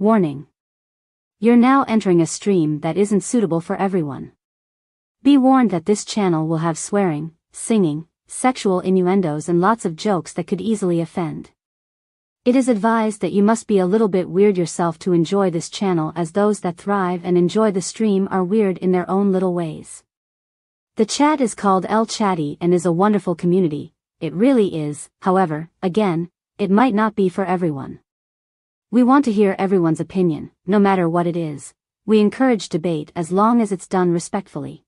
Warning. You're now entering a stream that isn't suitable for everyone. Be warned that this channel will have swearing, singing, sexual innuendos and lots of jokes that could easily offend. It is advised that you must be a little bit weird yourself to enjoy this channel, as those that thrive and enjoy the stream are weird in their own little ways. The chat is called El Chatty and is a wonderful community. It really is. However, again, it might not be for everyone. We want to hear everyone's opinion, no matter what it is. We encourage debate as long as it's done respectfully.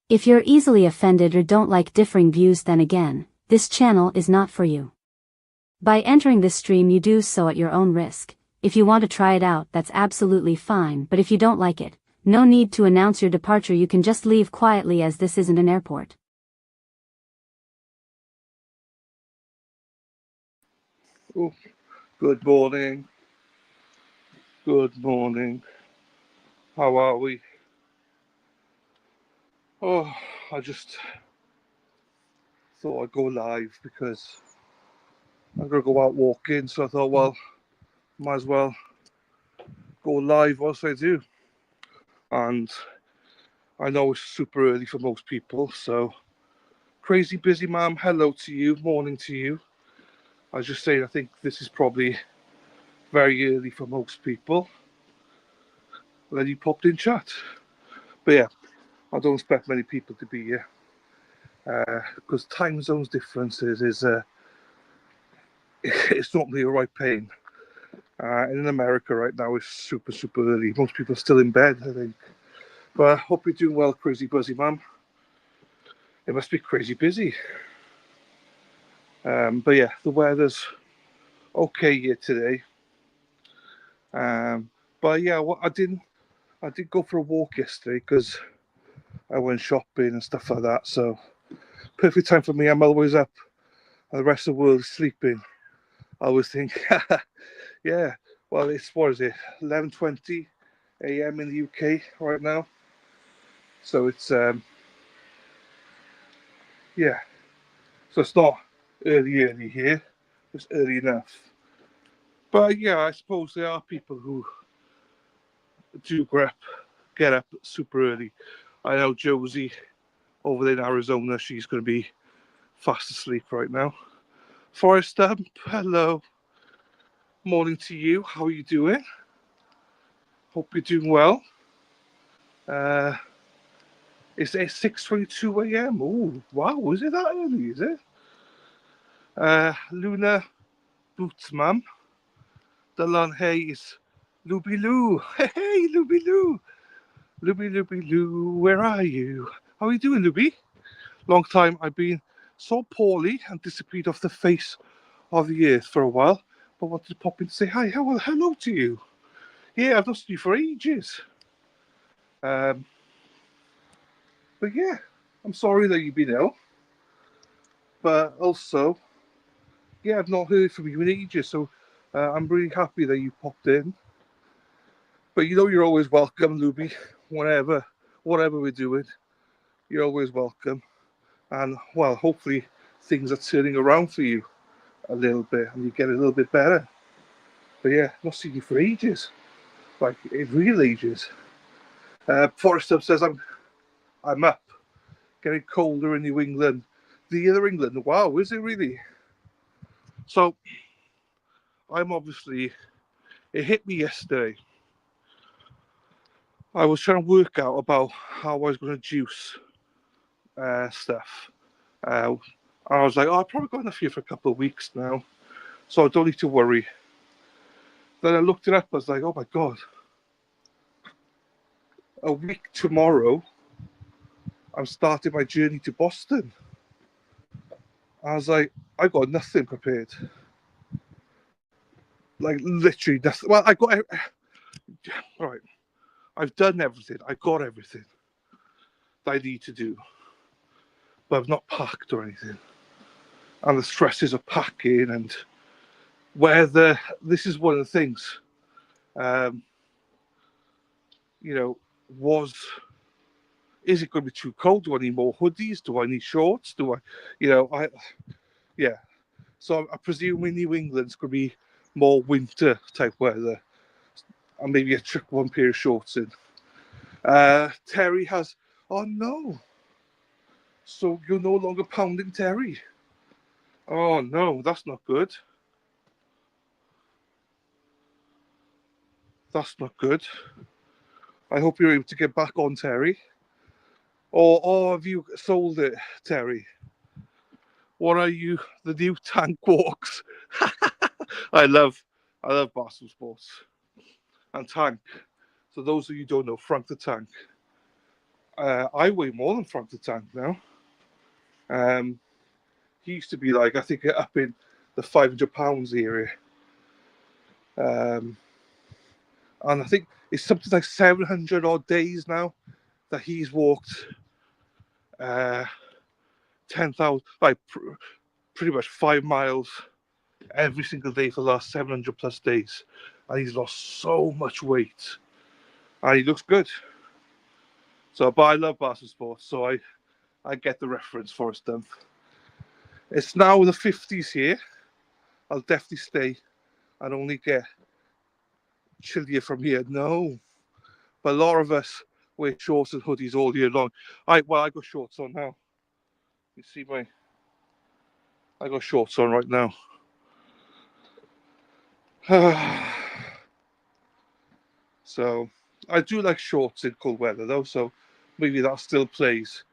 If you're easily offended or don't like differing views, then again, this channel is not for you. By entering this stream you do so at your own risk. If you want to try it out, that's absolutely fine, but if you don't like it, no need to announce your departure, you can just leave quietly, as this isn't an airport. Oh, good morning. Good morning. How are we? Oh, I just thought I'd go live because I'm going to go out walking, so I thought, well, might as well go live whilst I do. And I know it's super early for most people, so crazy busy ma'am, hello to you, morning to you. I was just saying, I think this is probably very early for most people. And then you popped in chat. But yeah, I don't expect many people to be here. Because time zones differences is it's normally a right pain. And in America right now it's super early. Most people are still in bed, I think. But I hope you're doing well, crazy busy ma'am. It must be crazy busy. But yeah, the weather's okay here today. But yeah, I did go for a walk yesterday because I went shopping and stuff like that. So perfect time for me. I'm always up and the rest of the world is sleeping. I always think, yeah, well, it's, what is it, 11:20 a.m. in the UK right now. So it's, yeah, so it's not early here. It's early enough. But yeah, I suppose there are people who do get up super early. I know Josie over there in Arizona, she's going to be fast asleep right now. Forrest Stump, hello. Morning to you. How are you doing? Hope you're doing well. It's 6:22 a.m. Oh, wow, is it that early, is it? Luna Bootsmam. Dylan Hayes. Luby Lou. Hey, Luby Lou. Luby Lou, where are you? How are you doing, Luby? Long time. I've been so poorly and disappeared off the face of the earth for a while, but wanted to pop in to say hi. Hello to you. Yeah, I've lost you for ages. But yeah, I'm sorry that you've been ill. But also, yeah, I've not heard from you in ages, so I'm really happy that you popped in. But you know you're always welcome, Luby. Whatever we're doing, you're always welcome. And well, hopefully things are turning around for you a little bit, and you get a little bit better. But yeah, not seen you for ages, like in real ages. Forrest Up says I'm up, getting colder in New England. The other England, wow, is it really? So I'm obviously, it hit me yesterday. I was trying to work out about how I was going to juice stuff. I was like, oh, I've probably got enough here for a couple of weeks now, so I don't need to worry. Then I looked it up. I was like, oh my God, a week tomorrow, I'm starting my journey to Boston. I was like, I got nothing prepared. Like literally nothing. Well, I got right. I've done everything. I got everything that I need to do, but I've not packed or anything. And the stresses of packing and weather. This is one of the things. You know, is it going to be too cold? Do I need more hoodies? Do I need shorts? Yeah. So I presume in New England it's going to be more winter type weather. and maybe I chuck one pair of shorts in. Terry has, oh no, so you're no longer pounding Terry. Oh no, that's not good. That's not good. I hope you're able to get back on Terry. Or have you sold it, Terry? What are you, the new Tank Walks? I love Barstool Sports and Tank. So those of you who don't know, Frank the Tank. I weigh more than Frank the Tank now. He used to be like, I think, up in the 500 pounds area. And I think it's something like 700 odd days now that he's walked 10,000, like pretty much 5 miles every single day for the last 700 plus days. And he's lost so much weight. And he looks good. So, but I love Barstool Sports, so I get the reference for his stuff. It's now the 50s here. I'll definitely stay and only get chillier from here. No. But a lot of us wear shorts and hoodies all year long. I got shorts on now. You see I got shorts on right now. So I do like shorts in cold weather though, so maybe that still plays.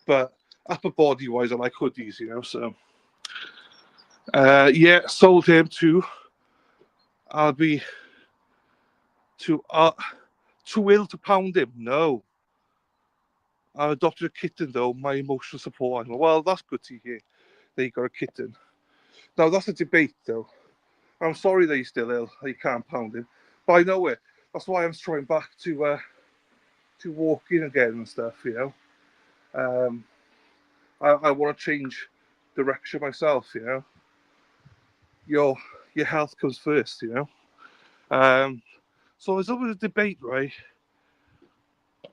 But upper body wise, I like hoodies, you know. So yeah, sold him to. I'll be too ill to pound him. No, I adopted a kitten though. My emotional support animal. Well, that's good to hear. That you got a kitten. Now that's a debate though. I'm sorry that he's still ill. That you can't pound him, but I know it. That's why I'm trying back to walking again and stuff. You know, I want to change direction myself. You know, your health comes first. You know. So there's always a debate, right?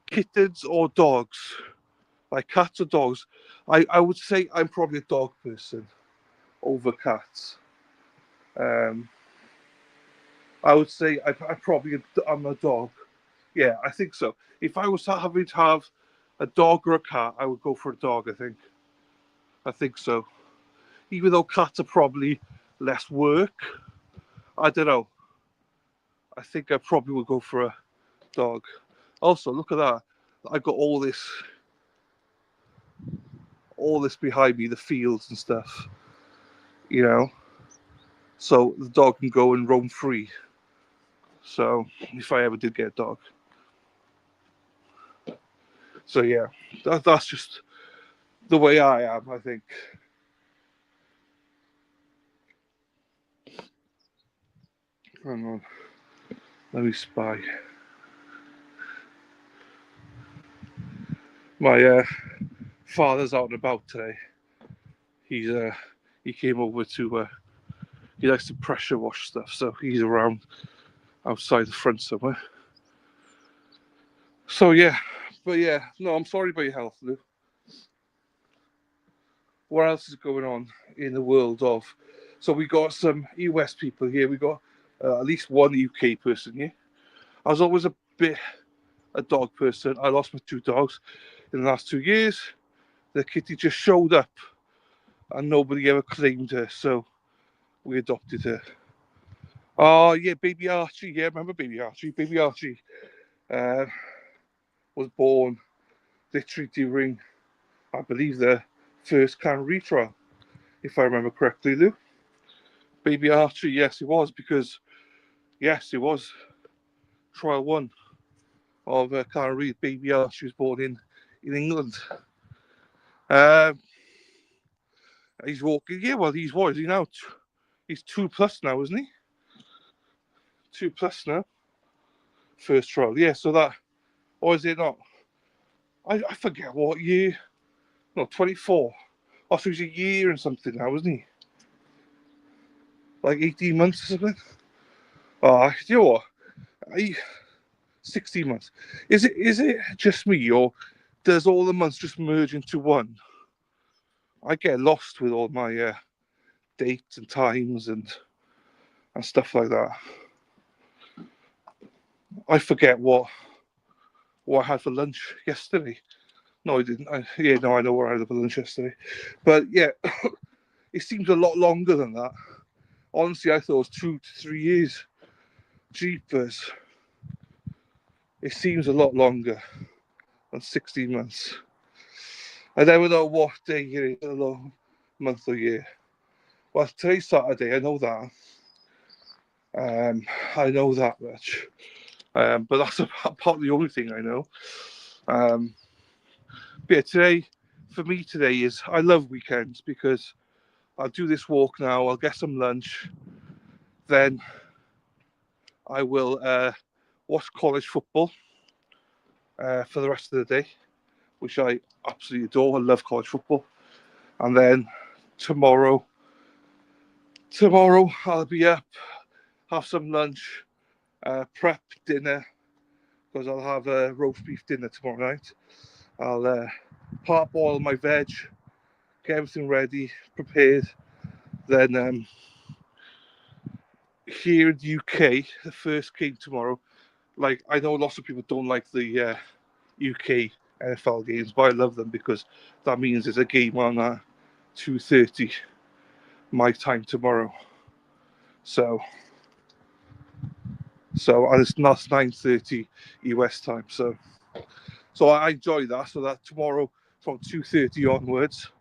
Kittens or dogs? Like cats or dogs? I would say I'm probably a dog person over cats. Um, I would say I'm a dog. Yeah, I think so. If I was having to have a dog or a cat, I would go for a dog. I think so. Even though cats are probably less work, I don't know. I think I probably would go for a dog. Also, look at that. I got all this behind me, the fields and stuff. You know, so the dog can go and roam free. So if I ever did get a dog, so yeah, that's just the way I am. I think. Hang on, let me spy. My father's out and about today. He's he came over to. He likes to pressure wash stuff, so he's around outside the front somewhere. So yeah, but yeah, no, I'm sorry about your health, Lou. What else is going on in the world of? So we got some US people here. We got at least one UK person here. I was always a bit a dog person. I lost my 2 dogs in the last 2 years. The kitty just showed up, and nobody ever claimed her, so we adopted her. Oh yeah, baby Archie. Yeah, remember baby Archie? Baby Archie uh, was born literally during, I believe, the first Canterbury trial, if I remember correctly, Lou. Baby Archie, yes, it was, because, yes, it was trial 1 of Canterbury. Baby Archie was born in England. He's walking, yeah, well, he's what is he now? He's 2 plus now, isn't he? 2 plus now. First trial, yeah, so that, or is it not? I forget what year. No, 24. Oh, so he's a year and something now, isn't he? Like 18 months or something? Oh, you know what? 16 months. Is it just me, or does all the months just merge into one? I get lost with all my dates and times and stuff like that. I forget what I had for lunch yesterday. No, I didn't. I know what I had for lunch yesterday. But yeah, it seems a lot longer than that. Honestly, I thought it was 2 to 3 years. Jeepers. It seems a lot longer than 16 months. I never know what day it is, or month or year. Well, today's Saturday, I know that. I know that much. But that's about the only thing I know. But yeah, today, for me today is, I love weekends because I'll do this walk now, I'll get some lunch, then I will watch college football for the rest of the day, which I absolutely adore. I love college football. And then tomorrow I'll be up, have some lunch, prep dinner, because I'll have a roast beef dinner tomorrow night. I'll parboil my veg, get everything ready, prepared. Then here in the UK, the first game tomorrow. Like, I know lots of people don't like the UK NFL games, but I love them because that means there's a game on at 2:30 my time tomorrow. So and it's not 9:30 US time. So I enjoy that. So that tomorrow from 2:30 onwards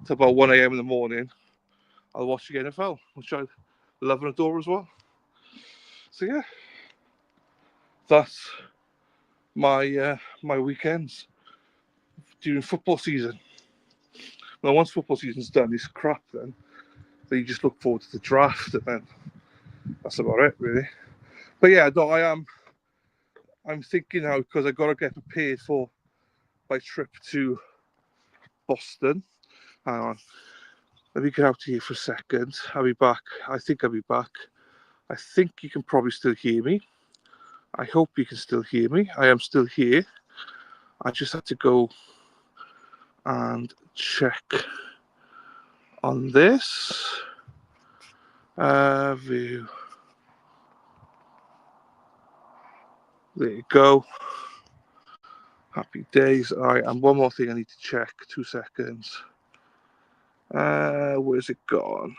to about 1 a.m. in the morning, I'll watch the NFL, which I love and adore as well. So yeah, that's my weekends during football season. Now, once football season's done, it's crap then. Then you just look forward to the draft, and then that's about it, really. But yeah, no, I'm thinking now because I got to get prepared for my trip to Boston. Hang on, let me get out here for a second. I'll be back. I think I'll be back. I think you can probably still hear me. I hope you can still hear me. I am still here. I just had to go and check on this. View. There you go. Happy days. All right, and one more thing I need to check. 2 seconds. Where's it gone?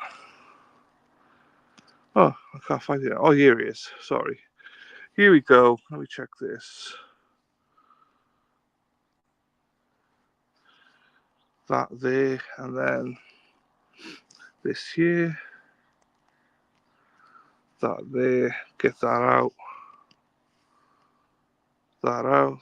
Oh, I can't find it. Oh, here it is. Sorry. Here we go. Let me check this. That there, and then this here. That there. Get that out. That out.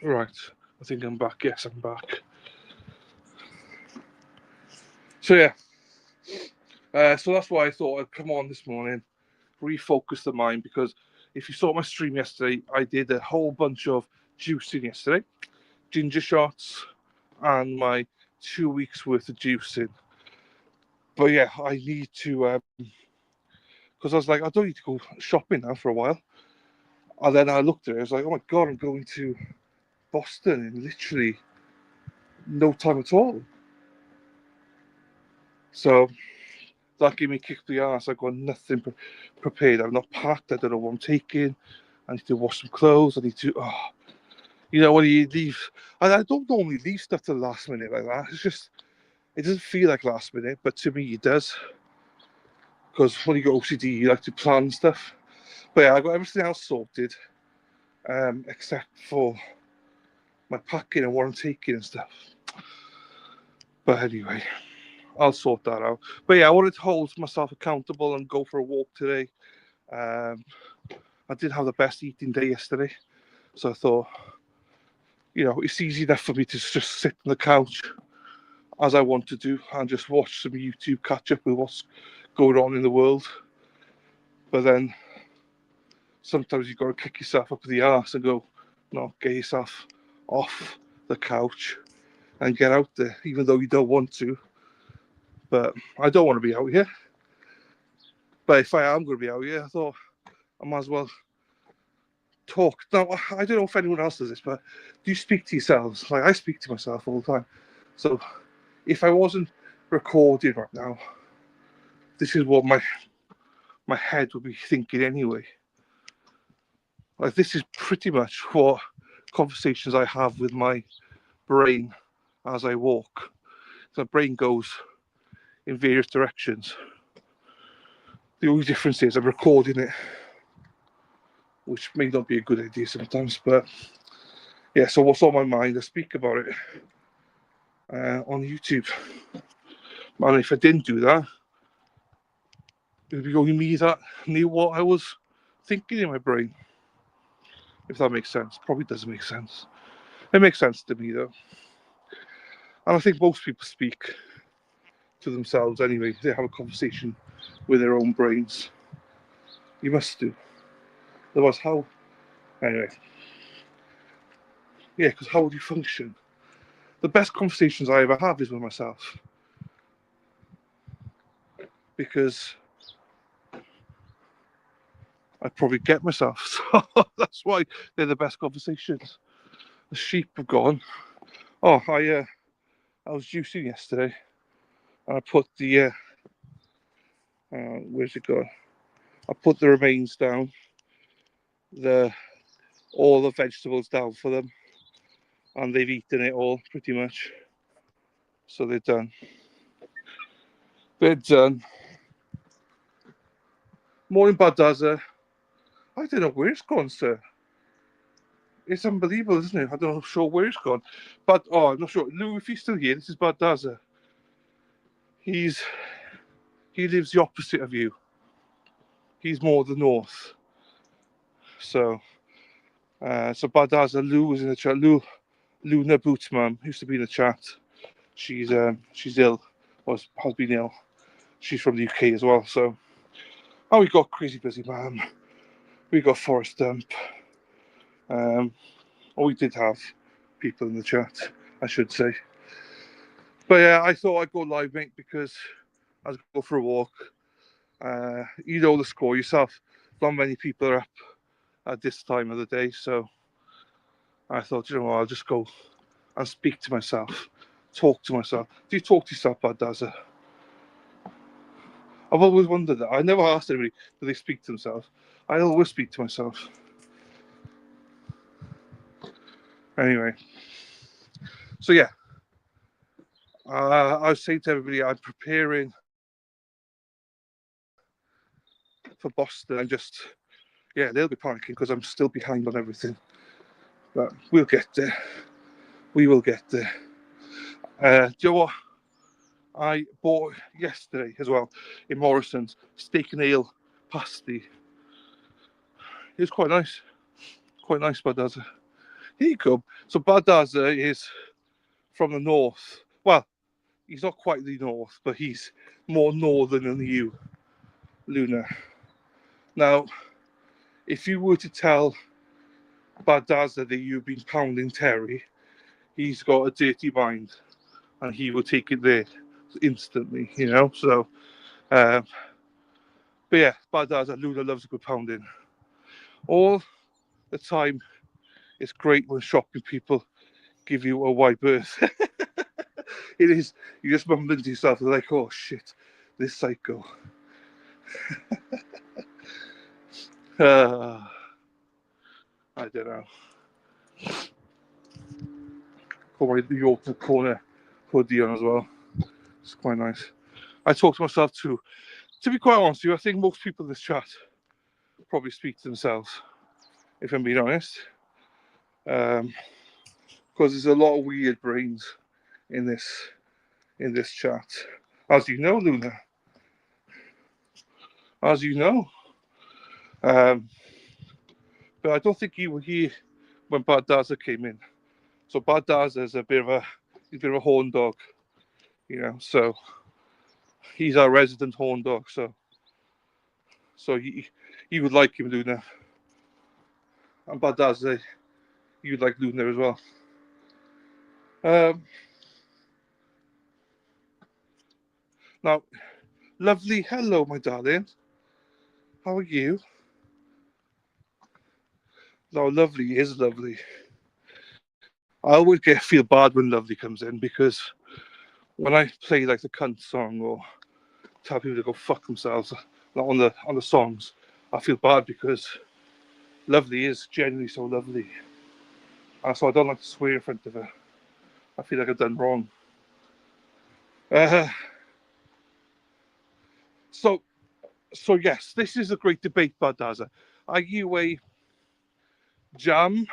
Right. I think I'm back. Yes, I'm back. So yeah. So that's why I thought I'd come on this morning, refocus the mind, because if you saw my stream yesterday, I did a whole bunch of juicing yesterday, ginger shots, and my 2 weeks worth of juicing. But yeah, I need to, because I was like, I don't need to go shopping now for a while. And then I looked at it, I was like, oh my God, I'm going to Boston in literally no time at all. So that gave me a kick up the arse. I've got nothing prepared. I've not packed. I don't know what I'm taking. I need to wash some clothes. I need to, when you leave, and I don't normally leave stuff to the last minute like that. It's just, it doesn't feel like last minute, but to me it does. Because when you go OCD, you like to plan stuff. But yeah, I got everything else sorted, except for my packing and what I'm taking and stuff. But anyway, I'll sort that out. But yeah, I wanted to hold myself accountable and go for a walk today. I didn't have the best eating day yesterday, so I thought, it's easy enough for me to just sit on the couch as I want to do and just watch some YouTube, catch up with what's going on in the world. But then sometimes you've got to kick yourself up the arse and go, Not get yourself off the couch and get out there, even though you don't want to. But I don't want to be out here. But if I am going to be out here, I thought I might as well talk. Now, I don't know if anyone else does this, but do you speak to yourselves? Like, I speak to myself all the time. So if I wasn't recording right now, this is what my head would be thinking anyway. Like, this is pretty much what conversations I have with my brain as I walk. So my brain goes in various directions. The only difference is I'm recording it, which may not be a good idea sometimes, but yeah, so what's on my mind, I speak about it on YouTube. And if I didn't do that, it would be only me that knew what I was thinking in my brain. If that makes sense. Probably doesn't make sense. It makes sense to me though. And I think most people speak to themselves anyway. They have a conversation with their own brains. You must do. Otherwise, how? Anyway. Yeah, because how would you function? The best conversations I ever have is with myself. Because I probably get myself. So that's why they're the best conversations. The sheep have gone. Oh, I was juicing yesterday, and I put the where's it gone? I put the remains down, all the vegetables down for them, and they've eaten it all pretty much. So they're done. They're done. Morning, Badaza. I don't know where it's gone, sir. It's unbelievable, isn't it? I don't know sure where it's gone. But I'm not sure. Lou, if he's still here, this is Badaza. He lives the opposite of you. He's more the north. So Badaza, Lou was in the chat. Luna Bootsman used to be in the chat. She's ill, has been ill. She's from the UK as well. So, we got Crazy Busy Man. We got Forrest Dump. We did have people in the chat, I should say. But yeah, I thought I'd go live, mate, because I was going to go for a walk. You know the score yourself. Not many people are up at this time of the day, so I thought, you know what, I'll just go and speak to myself, talk to myself. Do you talk to yourself, Badaza? I've always wondered that. I never asked anybody, do they speak to themselves? I always speak to myself. Anyway, so yeah, I was saying to everybody, I'm preparing for Boston. I'm just, yeah, they'll be panicking because I'm still behind on everything. But we'll get there. We will get there. Do you know what I bought yesterday as well in Morrison's? Steak and ale pasty. It was quite nice. Quite nice, Badaza. Here you go. So Badaza is from the north. Well, he's not quite the north, but he's more northern than you, Luna. Now, if you were to tell Badaza that you've been pounding Terry, he's got a dirty mind, and he will take it there instantly, you know. So, but yeah, Badaza, Luna loves a good pounding. All the time, it's great when shopping people give you a wide berth. It is. You just mumble to yourself, like, oh shit, this psycho. I don't know. Got my York Corner hoodie on as well. It's quite nice. I talk to myself too. To be quite honest with you, I think most people in this chat probably speak to themselves, if I'm being honest. Because there's a lot of weird brains in this chat. As you know, Luna. As you know. But I don't think you were here when Badaza came in. So Badaza is a bit of a horn dog, you know. So he's our resident horn dog. So you would like him, Luna. And Badaza, you'd like Luna as well. Now, lovely, hello, my darling. How are you? No, lovely is lovely. I always feel bad when lovely comes in because when I play like the cunt song or tell people to go fuck themselves on the songs, I feel bad because lovely is genuinely so lovely, and so I don't like to swear in front of her. I feel like I've done wrong. Uh, so so yes, this is a great debate, Badaza. Are you a jam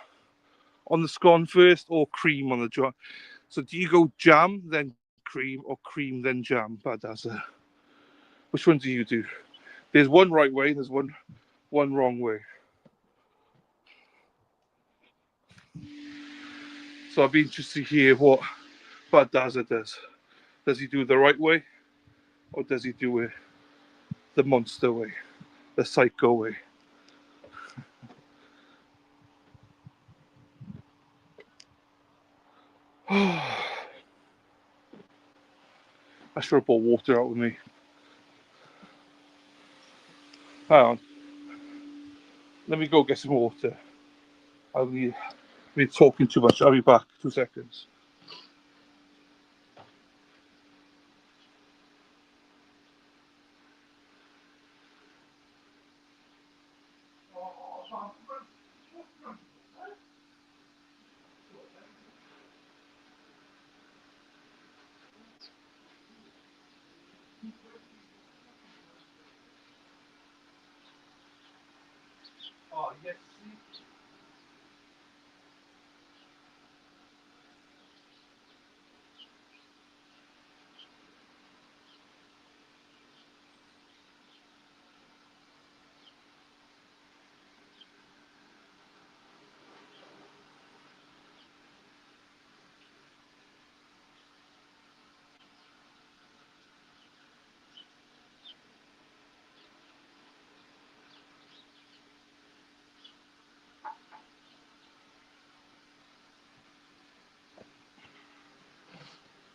on the scone first or cream on the jam? So do you go jam then cream or cream then jam, Badaza? Which one do you do? There's one right way, there's one wrong way. So I'd be interested to hear what Badaza does. Does he do it the right way, or does he do it the monster way, the psycho way? I should have brought water out with me. Hang on. Let me go get some water. I've been talking too much. I'll be back. 2 seconds. Oh, yes.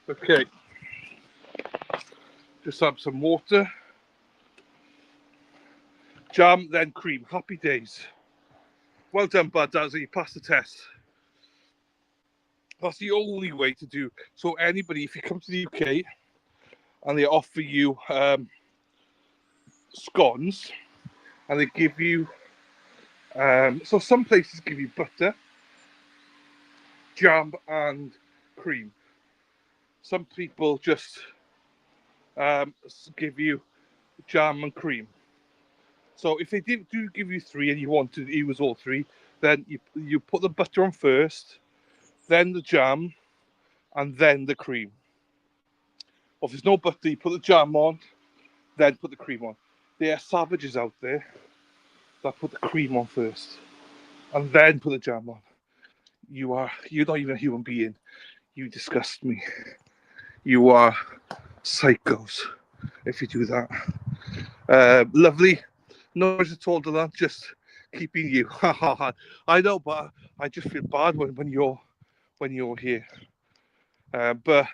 Okay. Just have some water. Jam, then cream. Happy days. Well done, Badaza. You passed the test. That's the only way to do. So anybody, if you come to the UK and they offer you scones and they give you, so some places give you butter, jam, and cream. Some people just give you jam and cream. So if they do give you three and you want to use all three, then you put the butter on first, then the jam, and then the cream. Or if there's no butter, you put the jam on, then put the cream on. There are savages out there that put the cream on first and then put the jam on. You're not even a human being. You disgust me. You are psychos if you do that. Lovely. No worries at all, Dylan. Just keeping you. I know, but I just feel bad when you're here. But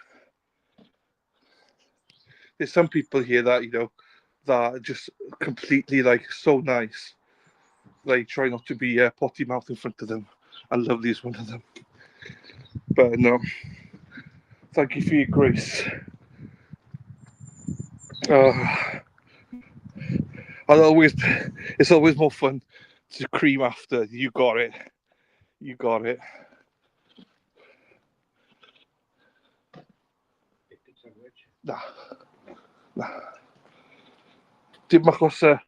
there's some people here that that are just completely like so nice. Like try not to be potty mouth in front of them, and Lovely is one of them. But no, thank you for your grace. It's always more fun to cream after. You got it. You got it. Nah, nah. Dim achos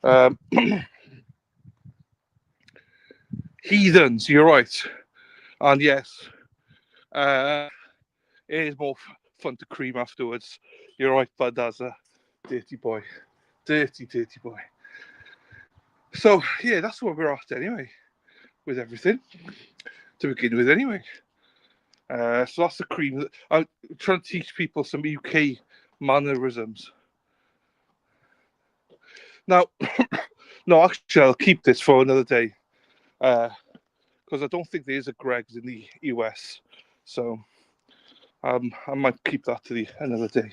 um, heathens. You're right. And yes, uh, it is more fun to cream afterwards. You're right, Badaza. Dirty boy. Dirty boy. So, yeah, that's where we're at anyway, with everything, to begin with anyway. So that's the cream. I'm trying to teach people some UK mannerisms. Now, no, actually, I'll keep this for another day because I don't think there is a Greggs in the US. So I might keep that to another day.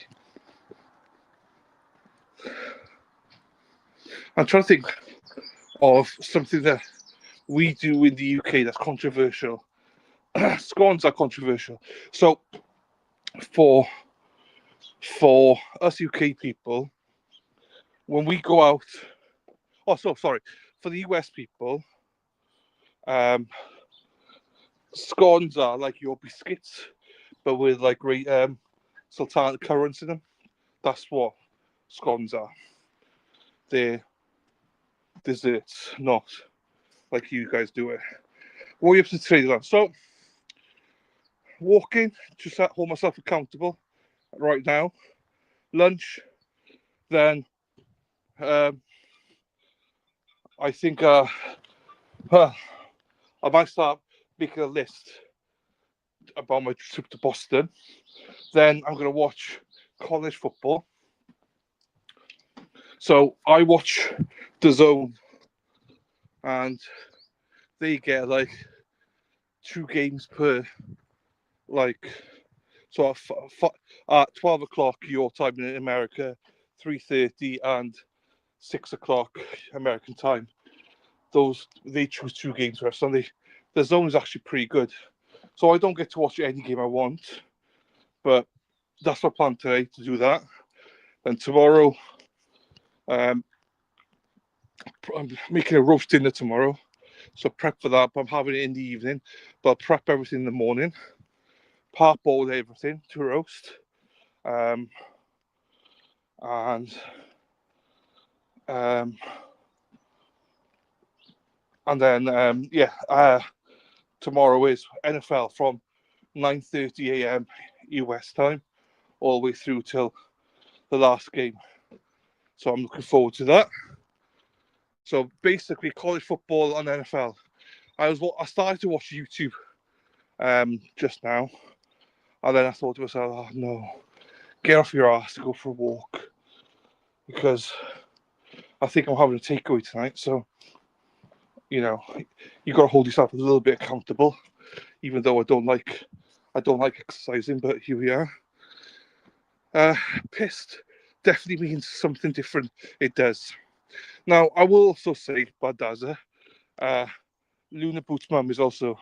I'm trying to think of something that we do in the UK that's controversial. Scones are controversial. So for us UK people, when we go out, sorry, for the US people, scones are like your biscuits, but with like sultana currants in them. That's what scones are. They're desserts, not like you guys do it. What are you up to today, then? So, walking, just to hold myself accountable right now. Lunch, then I think I might start making a list about my trip to Boston. Then I'm going to watch college football. So I watch DAZN, and they get like 2 games per, like, so at 12 o'clock your time in America, 3:30 and 6 o'clock American time. They choose 2 games for us, and the zone is actually pretty good. So I don't get to watch any game I want, but that's my plan today, to do that. And tomorrow, I'm making a roast dinner tomorrow, so prep for that. But I'm having it in the evening, but I'll prep everything in the morning, parboil everything to roast, and then tomorrow is NFL from 9:30 a.m. US time all the way through till the last game. So I'm looking forward to that. So basically, college football and NFL. I started to watch YouTube just now, and then I thought to myself, oh no, get off your ass to go for a walk, because I think I'm having a takeaway tonight. So you got to hold yourself a little bit accountable, even though I don't like exercising, but here we are. Pissed definitely means something different. It does. Now, I will also say, Badaza, Luna Boots' mum is also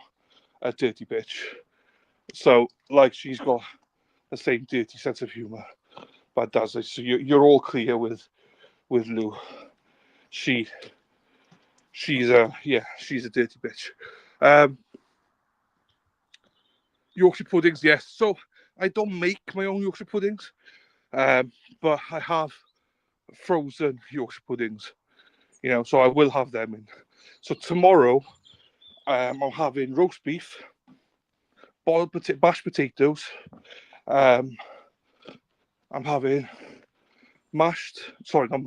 a dirty bitch. So, like, she's got the same dirty sense of humour, Badaza. So you're all clear with Lou. She's a dirty bitch. Yorkshire puddings, yes. So I don't make my own Yorkshire puddings, but I have frozen Yorkshire puddings. So I will have them in. So tomorrow, I'm having roast beef, mashed potatoes. I'm having not mashed. I'm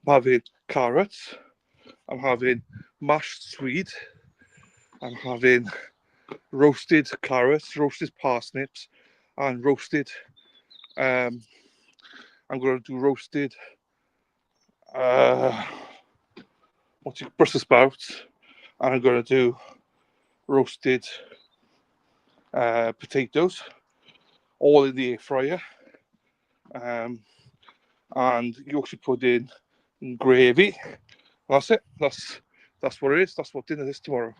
having carrots. I'm having mashed swede. I'm having roasted carrots, roasted parsnips, and roasted. I'm going to do roasted. Brussels sprouts, and I'm going to do roasted potatoes, all in the air fryer, and Yorkshire pudding and gravy. That's it. That's what it is. That's what dinner is tomorrow.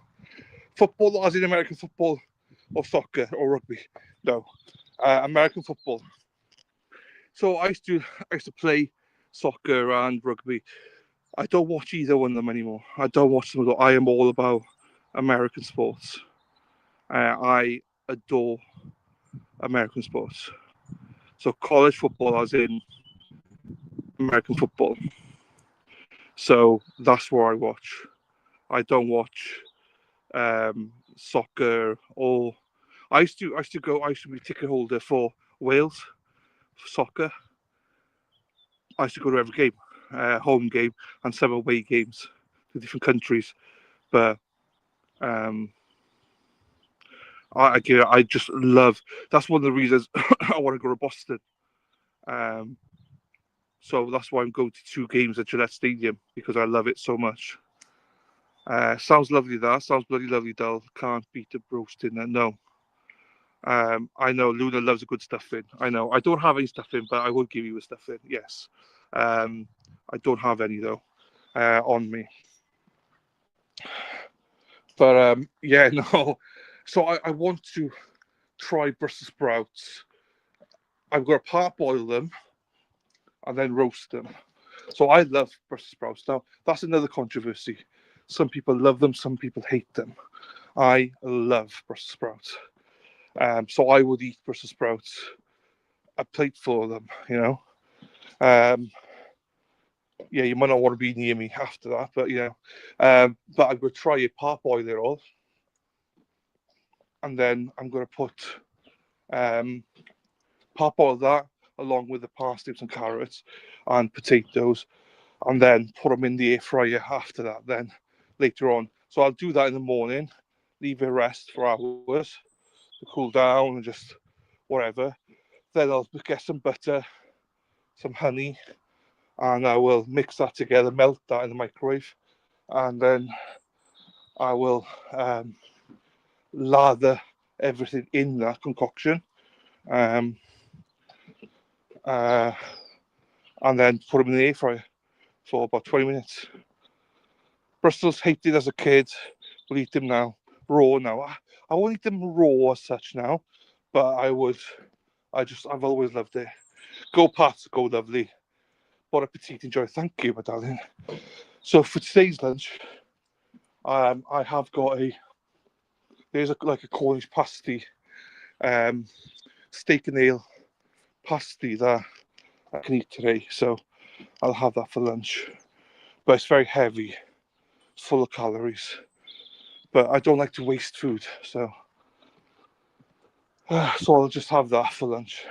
Football, as in American football, or soccer, or rugby. No, American football. So I used to play soccer and rugby. I don't watch either one of them anymore. I don't watch them at all. I am all about American sports. I adore American sports. So college football, as in American football. So that's what I watch. I don't watch soccer, or I used to be ticket holder for Wales for soccer. I used to go to every game, home game and some away games to different countries. But I just love. That's one of the reasons I want to go to Boston. So that's why I'm going to 2 games at Gillette Stadium, because I love it so much. Sounds lovely, that. Sounds bloody lovely, Dal. Can't beat a roasting, no. I know Luna loves a good stuffing. I know. I don't have any stuffing, but I will give you a stuffing, yes. I don't have any, though, on me. But, yeah, no. So I want to try Brussels sprouts. I'm going to parboil them and then roast them. So I love Brussels sprouts. Now, that's another controversy. Some people love them, some people hate them. I love Brussels sprouts. So I would eat Brussels sprouts, a plate full of them, you know. Yeah, you might not want to be near me after that, but you know. But I'm going to try it, parboil it all. And then I'm going to put parboil that along with the parsnips and carrots and potatoes, and then put them in the air fryer after that, then later on. So I'll do that in the morning, leave it rest for hours to cool down and just whatever. Then I'll get some butter, some honey, and I will mix that together, melt that in the microwave, and then I will lather everything in that concoction, um, and then put them in the air fryer for about 20 minutes. Brussels hated as a kid, will eat them now, raw now. I won't eat them raw as such now, but I would. I've always loved it. Go Pats, go lovely. Bon appetit, enjoy. Thank you, my darling. So for today's lunch, I have got like a Cornish pasty, steak and ale pasty that I can eat today. So I'll have that for lunch. But it's very heavy, full of calories. But I don't like to waste food, so I'll just have that for lunch.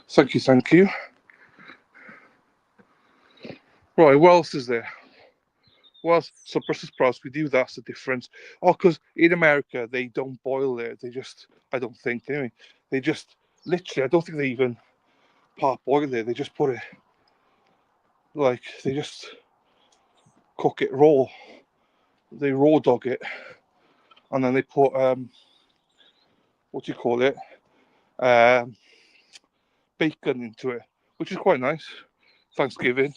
Thank you. Right, what else is there? Well, so Brussels sprouts, we do, that's the difference. Oh, because in America, they don't boil it. They just, I don't think, anyway, they just, literally, I don't think they even parboil it. They just put it, like, they just cook it raw. They raw dog it. And then they put, what do you call it? Bacon into it, which is quite nice. Thanksgiving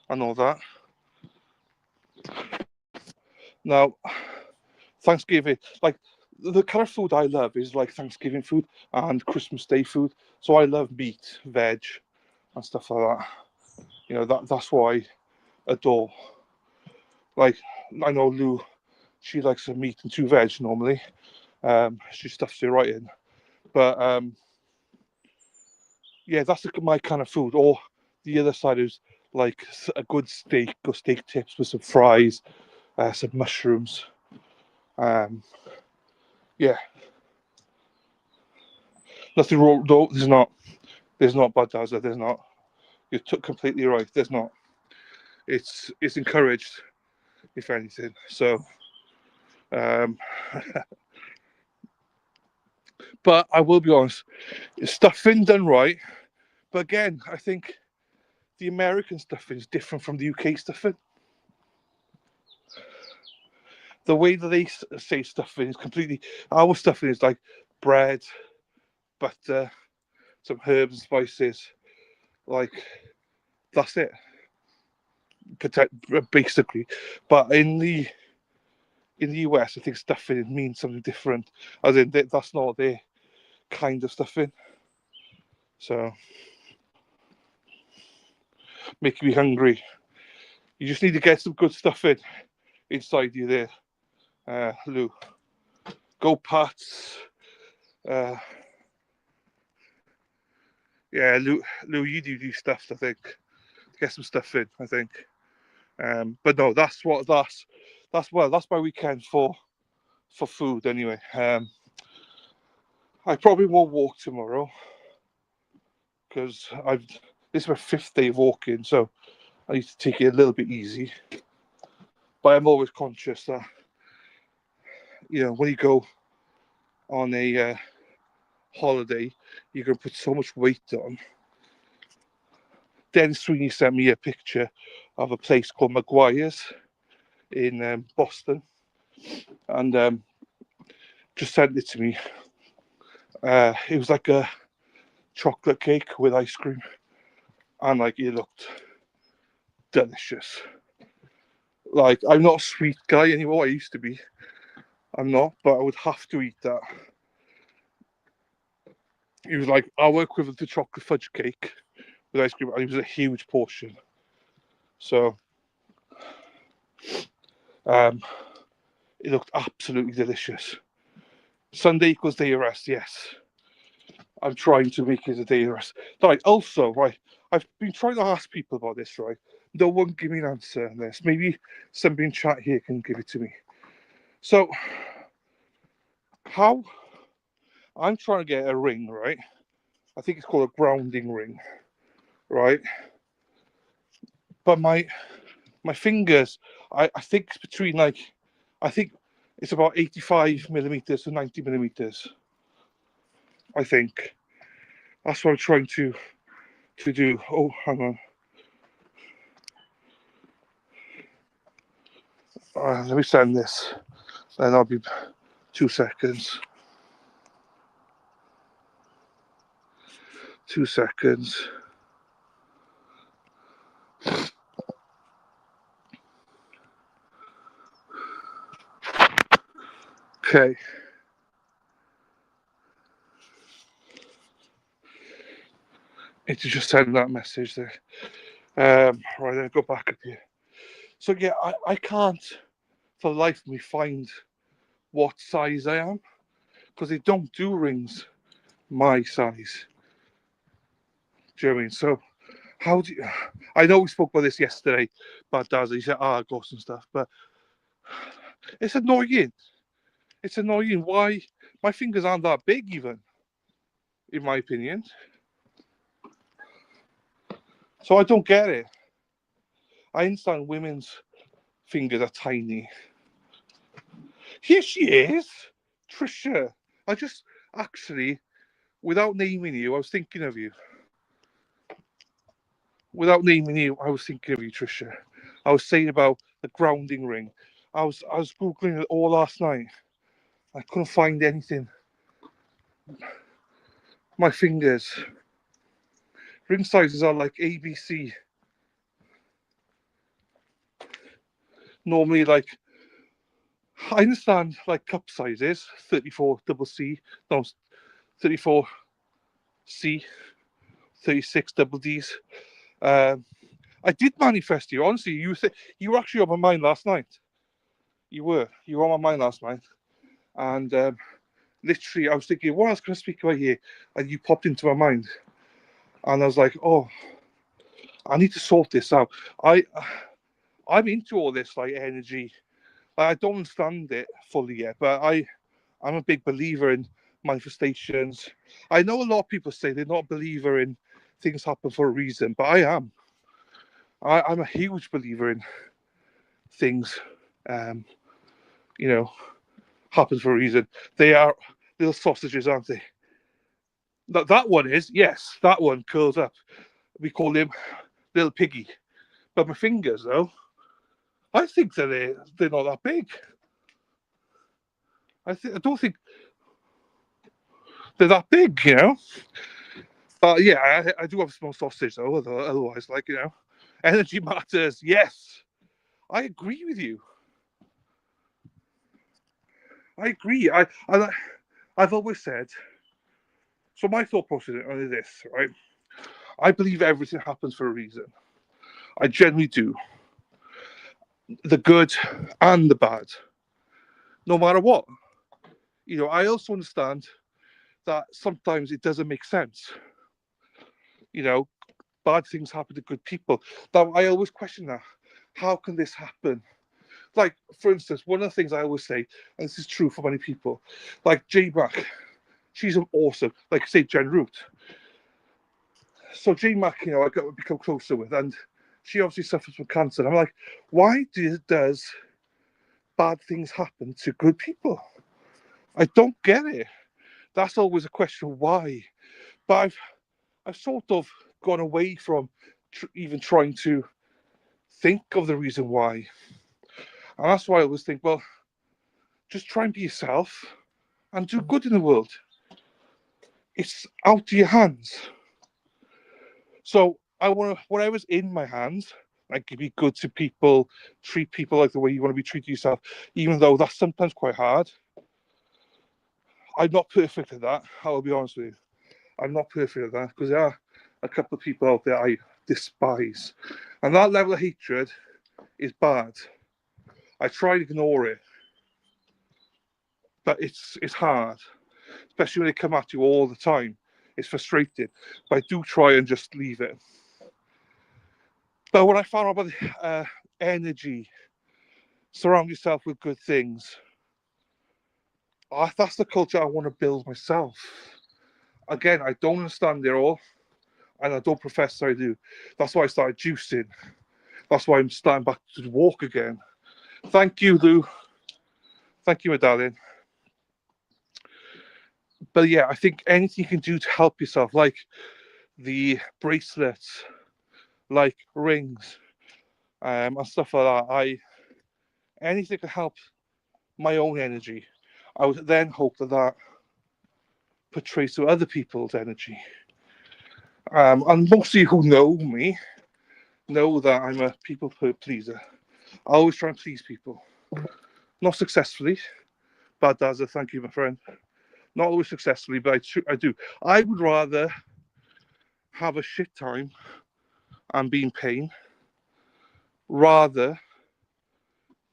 and all that. Now, Thanksgiving, like the kind of food I love is like Thanksgiving food and Christmas Day food. So I love meat, veg, and stuff like that. You know, that's what I adore. Like, I know Lou, she likes a meat and 2 veg normally. She stuffs it right in. But yeah, that's my kind of food. Or the other side is like a good steak or steak tips with some fries, some mushrooms. Yeah, nothing wrong. No, there's not. There's not, Bud Dazza. There's not. You're completely right. There's not. It's encouraged, if anything. So, but I will be honest, stuffing done right. But again, I think the American stuffing is different from the UK stuffing. The way that they say stuffing is completely. Our stuffing is like bread, butter, some herbs and spices. Like that's it, basically. But in the US, I think stuffing means something different. As in, that's not their kind of stuffing. So, making me hungry. You just need to get some good stuffing inside you there, Lou. Go Pats. Yeah, Lou, you do stuff, I think. Get some stuff in, I think. But no, that's my weekend for food anyway. I probably won't walk tomorrow because this is my 5th day of walking, so I need to take it a little bit easy. But I'm always conscious that when you go on a holiday, you're going to put so much weight on. Then Sweeney sent me a picture of a place called Maguire's in Boston, and just sent it to me. It was like a chocolate cake with ice cream, and like it looked delicious. Like, I'm not a sweet guy anymore. I used to be. I'm not, but I would have to eat that. It was like our equivalent to chocolate fudge cake with ice cream, and it was a huge portion. So, it looked absolutely delicious. Sunday equals day of rest, yes. I'm trying to make it a day of rest. Right, also, right, I've been trying to ask people about this, right? No one give me an answer on this. Maybe somebody in chat here can give it to me. So, how I'm trying to get a ring, right? I think it's called a grounding ring, right? But my fingers, I think it's between like, I think it's about 85 millimeters to 90 millimeters. I think that's what I'm trying to do. Oh, hang on. Let me send this, and I'll be 2 seconds. 2 seconds. Okay. Need to just send that message there. Right, I'll go back up here. So yeah, I can't for the life of me find what size I am, because they don't do rings my size. Do you know what I mean? So how do you, I know we spoke about this yesterday about Daz, he said Argos and stuff, but it's annoying. It's annoying. Why my fingers aren't that big even, in my opinion. So I don't get it. I understand women's fingers are tiny. Here she is, Trisha. I just actually, without naming you, I was thinking of you. Without naming you, I was thinking of you, Trisha. I was saying about the grounding ring. I was googling it all last night. I couldn't find anything. My fingers. Ring sizes are like ABC. Normally, like, I understand like cup sizes, 34 double C, no, 34 C, 36 double Ds. I did manifest you. Honestly, you were actually on my mind last night. You were on my mind last night, and literally, I was thinking, what else can I speak about here? And you popped into my mind, and I was like, oh, I need to sort this out. I'm into all this like energy. I don't understand it fully yet, but I'm a big believer in manifestations. I know a lot of people say they're not a believer in things happen for a reason, but I am. I'm a huge believer in things, um, you know, happen for a reason. They are little sausages, aren't they? That one is, yes, that one curls up. We call him Little Piggy. But my fingers, though, I think that they're not that big. I don't think they're that big, you know. But yeah, I do have a small sausage though. Otherwise, like, energy matters. Yes, I agree with you. I agree. I've always said. So my thought process on this, right? I believe everything happens for a reason. I generally do. The good and the bad, no matter what. I also understand that sometimes it doesn't make sense. You know, bad things happen to good people. Now, I always question that. How can this happen? Like, for instance, one of the things I always say, and this is true for many people, like J Mac, she's awesome. Like, say, Jen Root. So J Mac, I got to become closer with, and she obviously suffers from cancer. I'm like, why does bad things happen to good people? I don't get it. that's always a question why. But I've sort of gone away from even trying to think of the reason why. And that's why I always think, well, just try and be yourself and do good in the world. It's out of your hands. So I want to, whatever's in my hands, like be good to people, treat people like the way you want to be treated yourself, even though that's sometimes quite hard. I'm not perfect at that, I'll be honest with you. I'm not perfect at that because there are a couple of people out there I despise. And that level of hatred is bad. I try to ignore it, but it's hard, especially when they come at you all the time. It's frustrating, but I do try and just leave it. But when I found out about the energy, surround yourself with good things, that's the culture I want to build myself. Again, I don't understand it all, and I don't profess I do. That's why I started juicing. That's why I'm starting back to walk again. Thank you, Lou. Thank you, my darling. But yeah, I think anything you can do to help yourself, like the bracelets, like rings, and stuff like that. Anything to help my own energy. I would then hope that portrays to other people's energy. And most of you who know me know that I'm a people pleaser. I always try and please people. Not successfully, but as a thank you, my friend. Not always successfully, but I do. I would rather have a shit time and be in pain rather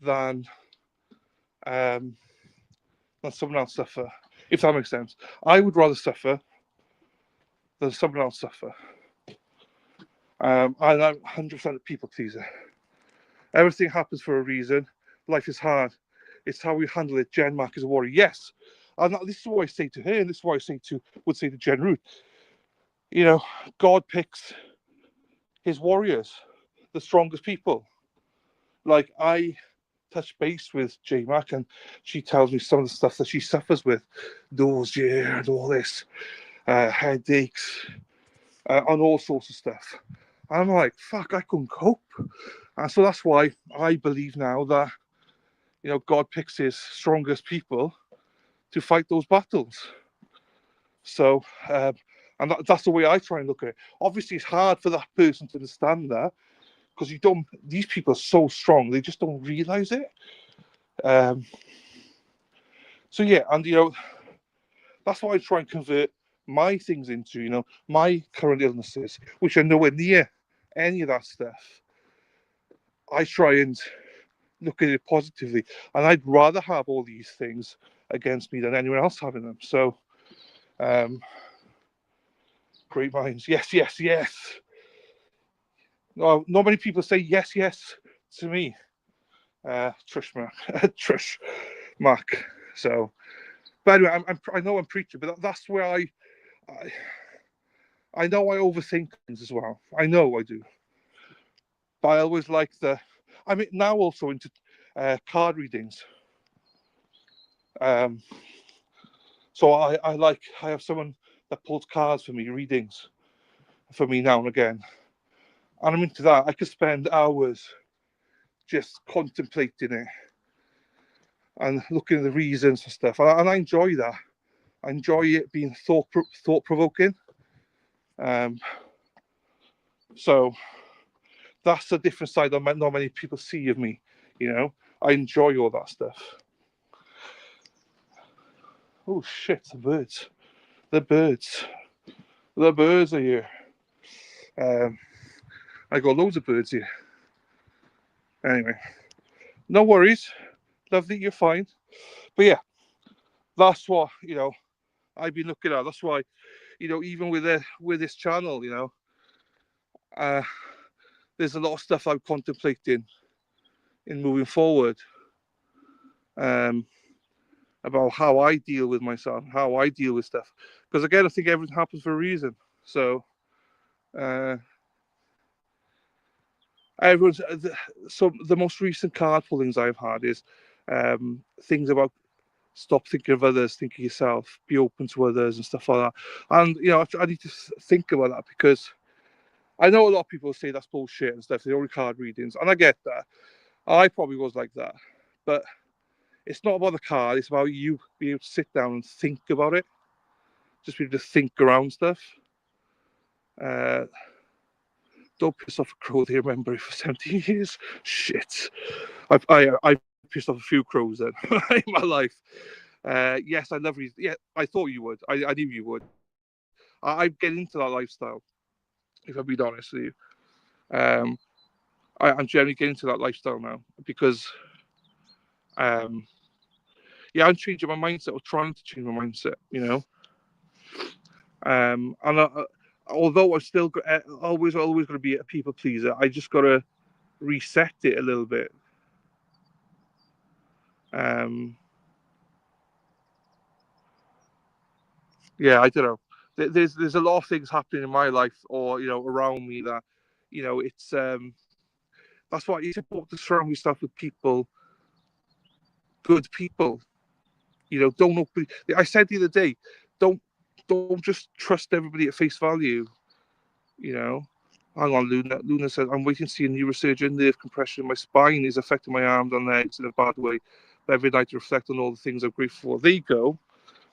than um, than someone else suffer. If that makes sense, I would rather suffer than someone else suffer. And I'm 100% a people pleaser. Everything happens for a reason. Life is hard. It's how we handle it. Jen Mack is a warrior. Yes. And this is what I say to her, and this is what I would say to Jen Root. You know, God picks his warriors, the strongest people. Like I touch base with J Mac, and she tells me some of the stuff that she suffers with, nausea and all this, headaches, and all sorts of stuff. And I'm like, fuck, I couldn't cope. And so that's why I believe now that, you know, God picks his strongest people to fight those battles. So, and that's the way I try and look at it. Obviously, it's hard for that person to understand that because these people are so strong, they just don't realize it. So, yeah, and, you know, that's why I try and convert my things into, you know, my current illnesses, which are nowhere near any of that stuff. I try and look at it positively, and I'd rather have all these things against me than anyone else having them. So, great minds, yes, yes, yes. No, not many people say yes, yes to me. Trish Mac. So, but anyway, I know I'm preaching, but that's where I know I overthink things as well. I know I do, but I always like I mean, now also into card readings. So I have someone that pulls cards for me, readings for me now and again, and I'm into that. I could spend hours just contemplating it and looking at the reasons for stuff, and I enjoy that. I enjoy it being thought provoking. So that's a different side that not many people see of me. You know, I enjoy all that stuff. Oh shit, the birds. The birds. The birds are here. I got loads of birds here. Anyway, no worries. Lovely, you're fine. But yeah, that's what, you know, I've been looking at. That's why, you know, even with this channel, you know, there's a lot of stuff I'm contemplating in moving forward. About how I deal with myself, how I deal with stuff. Because again, I think everything happens for a reason. So, the most recent card pullings I've had is things about stop thinking of others, think of yourself, be open to others and stuff like that. And, you know, I need to think about that, because I know a lot of people say that's bullshit and stuff. They only card readings. And I get that. I probably was like that. But it's not about the card. It's about you being able to sit down and think about it. Just be able to think around stuff. Don't piss off a crow. They remember it for 17 years. Shit. I've pissed off a few crows then in my life. Yes, I love you. Yeah, I thought you would. I knew you would. I'm getting into that lifestyle, if I'm being honest with you. I'm generally getting into that lifestyle now, because, yeah, I'm changing my mindset, or trying to change my mindset, you know. And although I'm still always going to be a people pleaser, I just got to reset it a little bit. Yeah, I don't know. There's a lot of things happening in my life, or, you know, around me, that, you know, it's that's why it's important to surround yourself with people, good people. You know, don't open. I said the other day, don't just trust everybody at face value. You know, hang on, Luna. Luna said, I'm waiting to see a neurosurgeon. Nerve compression. My spine is affecting my arms and legs in a bad way. But every night I reflect on all the things I'm grateful for. There you go.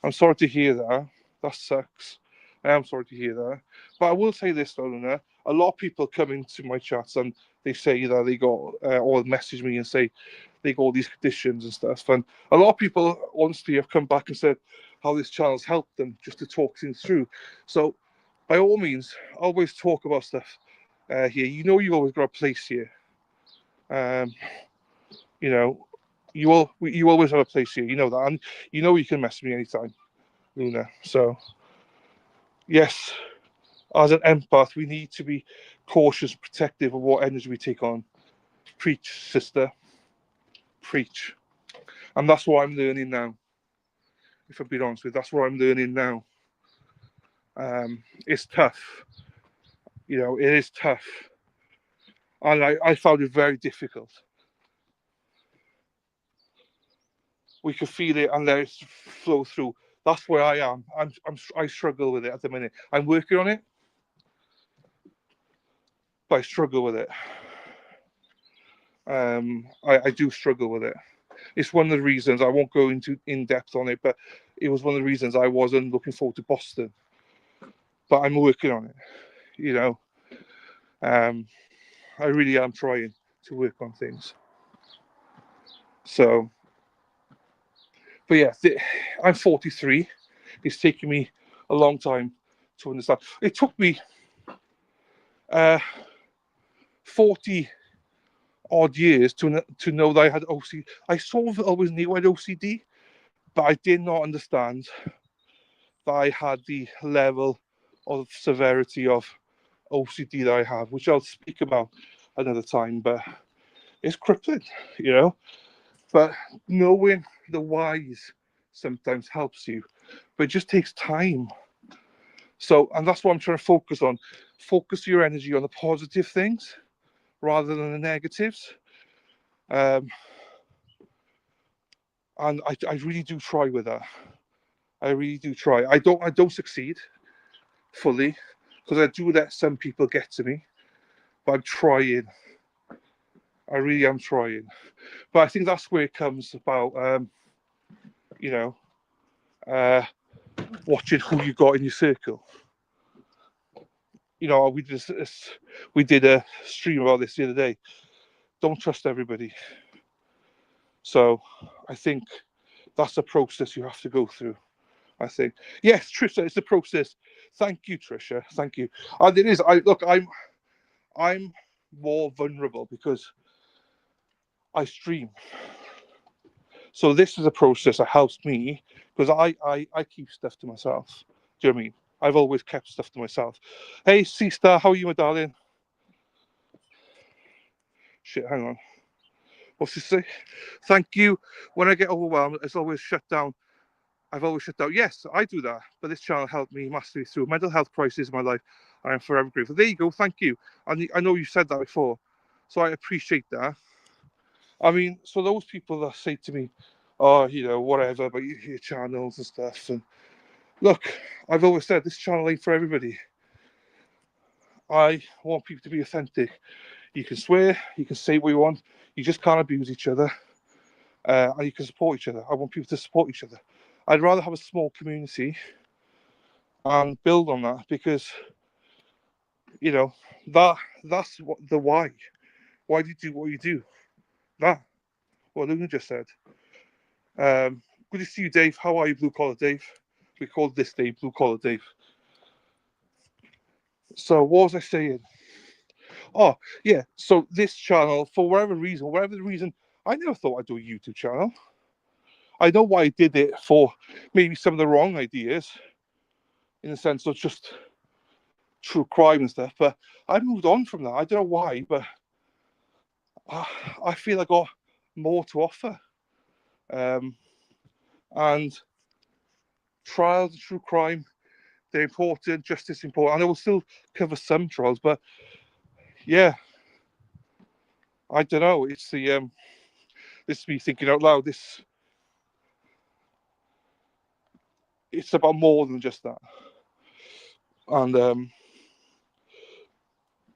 I'm sorry to hear that. That sucks. I am sorry to hear that. But I will say this, though, Luna. A lot of people come into my chats and they say that they got, or message me and say they got all these conditions and stuff. And a lot of people, honestly, have come back and said how this channel's helped them just to talk things through. So, by all means, always talk about stuff here. You know, you've always got a place here. You know, you always have a place here. You know that, and you know you can message me anytime, Luna. So, yes, as an empath, we need to be cautious and protective of what energy we take on. Preach, sister. Preach. And that's what I'm learning now. If I'm being honest with you, that's what I'm learning now. It's tough. You know, it is tough. And I found it very difficult. We can feel it and let it flow through. That's where I am. I struggle with it at the minute. I'm working on it, but I struggle with it. I do struggle with it. It's one of the reasons, I won't go into in depth on it, but it was one of the reasons I wasn't looking forward to Boston. But I'm working on it, you know. I really am trying to work on things. So, but yeah, I'm 43. It's taken me a long time to understand. It took me 40 odd years to know that I had OCD. I sort of always knew I had OCD, but I did not understand that I had the level of severity of OCD that I have, which I'll speak about another time. But it's crippling, you know. But knowing the whys sometimes helps you, but it just takes time. So, and that's what I'm trying to focus on. Focus your energy on the positive things rather than the negatives. And I really do try with that. I really do try. I don't succeed fully, because I do let some people get to me, but I'm trying. I really am trying. But I think that's where it comes about, you know, watching who you got in your circle. You know, we did a stream about this the other day. Don't trust everybody. So I think that's a process you have to go through. I think, yes, Trisha, it's a process. Thank you, Trisha. Thank you. And it is. I'm more vulnerable because I stream. So this is a process that helps me, because I keep stuff to myself. Do you know what I mean? I've always kept stuff to myself. Hey, C-Star, how are you, my darling? Shit, hang on. What's this say? Thank you. When I get overwhelmed, it's always shut down. I've always shut down. Yes, I do that. But this channel helped me massively through a mental health crisis in my life. I am forever grateful. There you go. Thank you. And I know you said that before, so I appreciate that. I mean, so those people that say to me, oh, whatever, but your channels and stuff. And look, I've always said this channel ain't for everybody. I want people to be authentic. You can swear, you can say what you want, you just can't abuse each other, and you can support each other. I want people to support each other. I'd rather have a small community and build on that, because that's what the why. Why do you do what you do? That what Luna just said. Good to see you, Dave. How are you, Blue Collar Dave? We called this day Blue Collar Dave. So what was I saying? Oh, yeah. So this channel, for whatever the reason, I never thought I'd do a YouTube channel. I know why I did it, for maybe some of the wrong ideas, in the sense of just true crime and stuff. But I moved on from that. I don't know why, but I feel I got more to offer. And trials of true crime, they're important, just as important. And I will still cover some trials, but yeah, I don't know. It's the this is me thinking out loud. It's about more than just that. And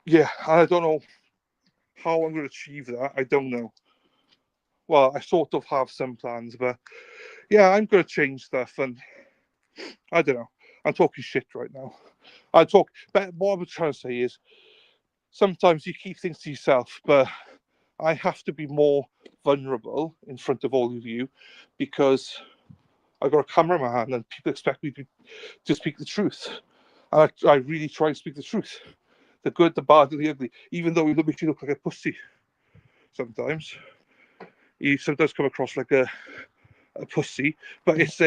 yeah, and I don't know how I'm going to achieve that. I don't know. Well, I sort of have some plans, but yeah, I'm going to change stuff, and I don't know. I'm talking shit right now. But what I'm trying to say is, sometimes you keep things to yourself, but I have to be more vulnerable in front of all of you, because I've got a cameraman and people expect me to speak the truth. And I really try and speak the truth. The good, the bad, and the ugly. Even though he makes you look like a pussy sometimes. He sometimes come across like a pussy. But it's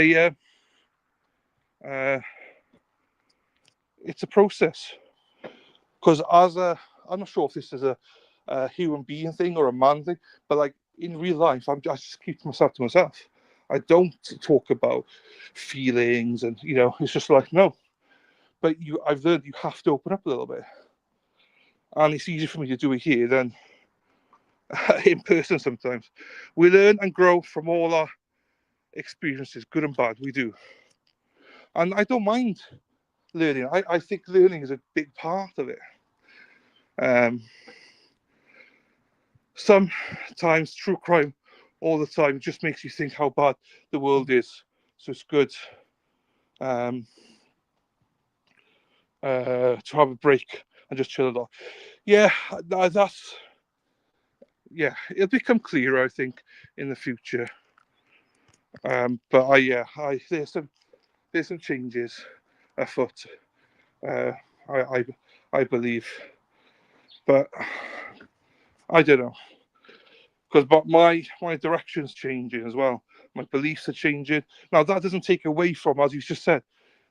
it's a process. Because I'm not sure if this is a human being thing or a man thing, but like in real life, I just keep myself to myself. I don't talk about feelings, and it's just like, no. But I've learned you have to open up a little bit, and it's easier for me to do it here than in person. Sometimes we learn and grow from all our experiences, good and bad. We do, and I don't mind learning. I think learning is a big part of it. Sometimes true crime, all the time, just makes you think how bad the world is. So it's good to have a break and just chill a lot. Yeah, it'll become clearer, I think, in the future. But there's some changes afoot. Uh, I believe, but I don't know, because my direction's changing as well. My beliefs are changing. Now that doesn't take away from, as you just said,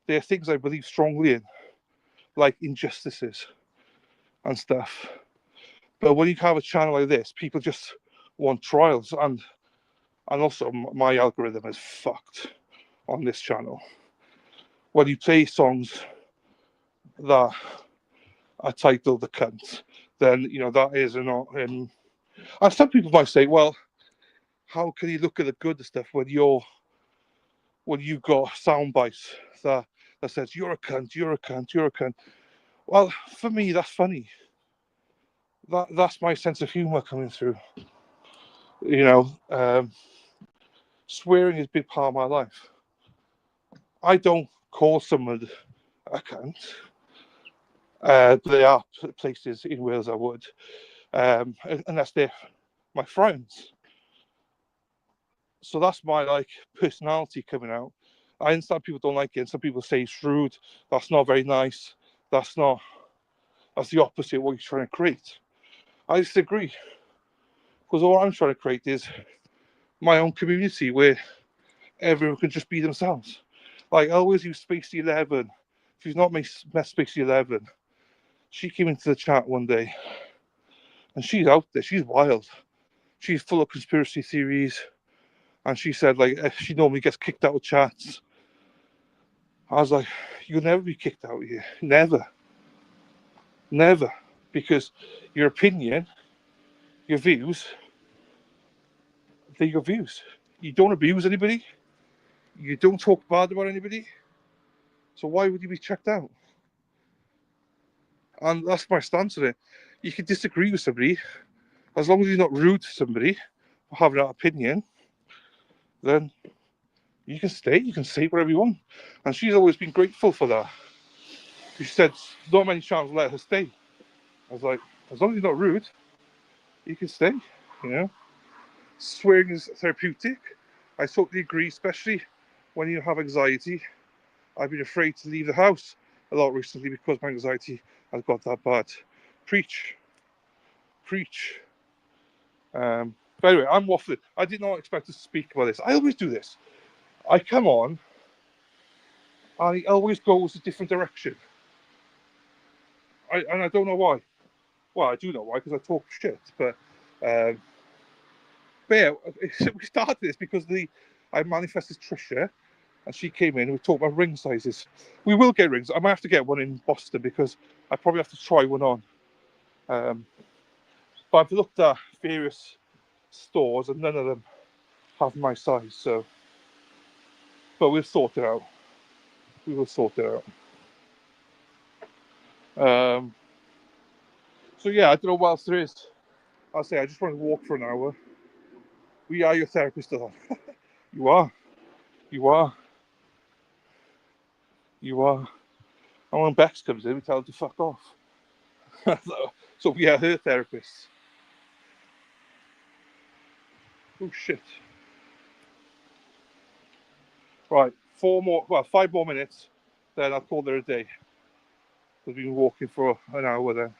there are things I believe strongly in, like injustices and stuff. But when you have a channel like this, people just want trials, and also my algorithm is fucked on this channel. When you play songs that are titled "The Cunt," then that is not. And some people might say, well, how can you look at the good stuff when you've got sound bites that says you're a cunt, you're a cunt, you're a cunt? Well, for me, that's funny. That's my sense of humor coming through. Swearing is a big part of my life. I don't call someone a cunt. There are places in Wales I would, unless they're my friends. So that's my personality coming out. I understand people don't like it, and some people say it's rude. That's not very nice. That's the opposite of what you're trying to create. I disagree, because all I'm trying to create is my own community where everyone can just be themselves. Like I always use Spacey 11. If you've not met Spacey 11, she came into the chat one day, and she's out there. She's wild. She's full of conspiracy theories, and she said she normally gets kicked out of chats. I was like, you'll never be kicked out here. Never. Never. Because your opinion, your views, they're your views. You don't abuse anybody. You don't talk bad about anybody. So why would you be checked out? And that's my stance on it. You can disagree with somebody, as long as you're not rude to somebody or having that opinion, then you can stay, you can say whatever you want. And she's always been grateful for that. She said not many channels let her stay. I was like, as long as you're not rude, you can stay, you know. Swearing is therapeutic. I totally agree, especially when you have anxiety. I've been afraid to leave the house a lot recently because my anxiety has got that bad. Preach. Preach. But anyway, I'm waffling. I did not expect to speak about this. I always do this. I come on and it always goes a different direction. And I don't know why. Well, I do know why, because I talk shit. But yeah, we started this because I manifested Trisha, and she came in and we talked about ring sizes. We will get rings. I might have to get one in Boston because I probably have to try one on. But I've looked at various stores and none of them have my size. So, but we'll sort it out. We will sort it out. So yeah, I don't know what else there is. I'll say I just want to walk for an hour. We are your therapist, Dylan. You are. You are. You are. And when Bex comes in, we tell her to fuck off. So we are her therapists. Oh shit. Right, 5 more minutes, then I'll call her a day. We've been walking for an hour then.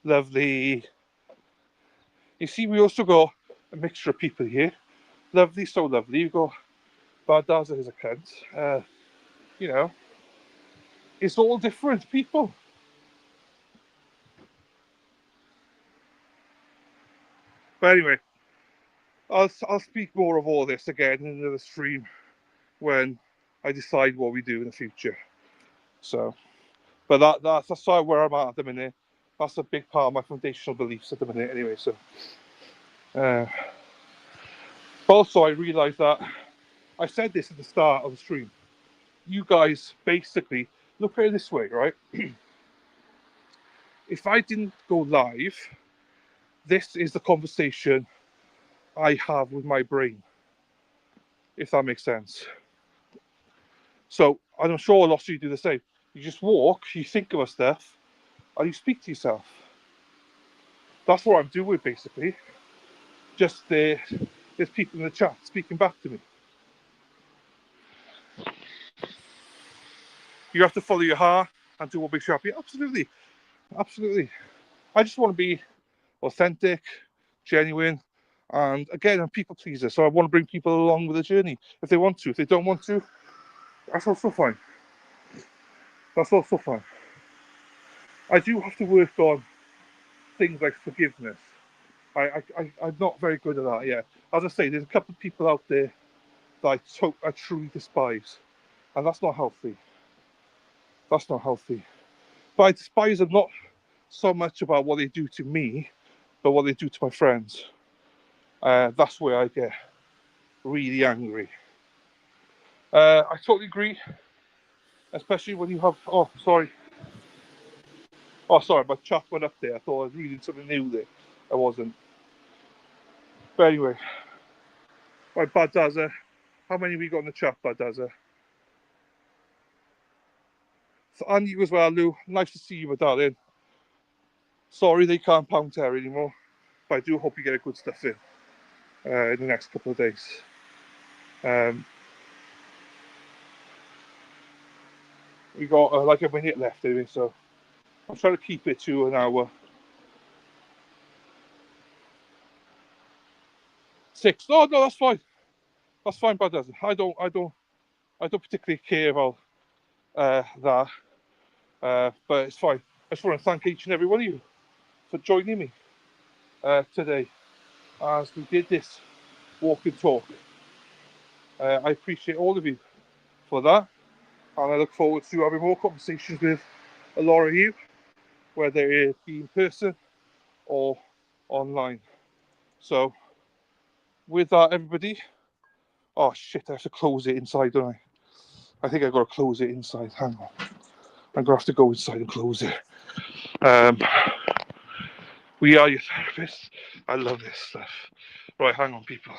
Lovely. You see, we also got a mixture of people here. Lovely, so lovely. You've got Badaza as a cunt. You know, it's all different people. But anyway, I'll speak more of all this again in another stream when I decide what we do in the future. So, but that's where I'm at the minute. That's a big part of my foundational beliefs at the minute, anyway. So, but also I realised that I said this at the start of the stream. You guys basically look at it this way, right? If I didn't go live, this is the conversation I have with my brain, if that makes sense. So I'm sure lots of you do the same. You just walk, you think about stuff, and you speak to yourself. That's what I'm doing basically. Just there's people in the chat speaking back to me. You have to follow your heart and do what makes you happy. Absolutely, absolutely. I just want to be authentic, genuine, and again, I'm a people pleaser, so I want to bring people along with the journey if they want to. If they don't want to, that's also fine. That's also fine. I do have to work on things like forgiveness. I'm not very good at that yet. As I say, there's a couple of people out there that I truly despise, and that's not healthy. That's not healthy. But I despise them not so much about what they do to me, but what they do to my friends. That's where I get really angry. I totally agree, especially when you have. Oh, sorry. Oh, sorry, my chat went up there. I thought I was reading something new there. I wasn't. But anyway, right, Badaza. How many we got in the chat, Badaza? So, and you as well, Lou. Nice to see you, my darling. Sorry they can't pound Terry anymore, but I do hope you get a good stuff in the next couple of days. We got like a minute left anyway, so I'm trying to keep it to an hour. 6. Oh no, that's fine. That's fine, Badaza. I don't particularly care about that, but it's fine. I just want to thank each and every one of you for joining me today as we did this walk and talk. I appreciate all of you for that, and I look forward to having more conversations with a lot of you, whether it be in person or online. So, with that, everybody. Oh shit! I have to close it inside, don't I? I think I've got to close it inside. Hang on. I'm gonna have to go inside and close it. We are your therapists. I love this stuff. Right, hang on, people.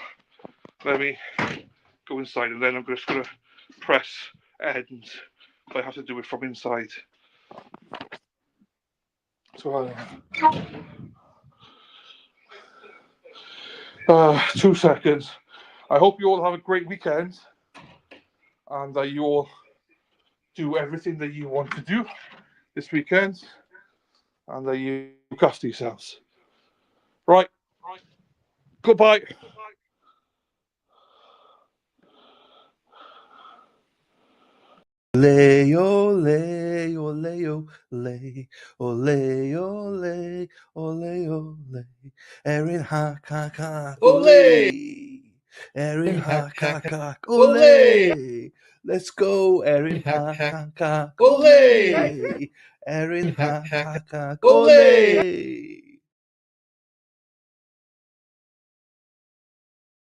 Let me go inside, and then I'm just gonna press end. I have to do it from inside. So, 2 seconds. I hope you all have a great weekend, and that you all do everything that you want to do this weekend, and that you look after yourselves. Right. Goodbye. Ole, ole, ole, ole, ole, ole, ole, ole. Erin hack, hack, hack, ole. Erin hack, hack, hack, ole. Let's go, Erin hack, hack, hack, ole. Erin hack, hack, hack, ole.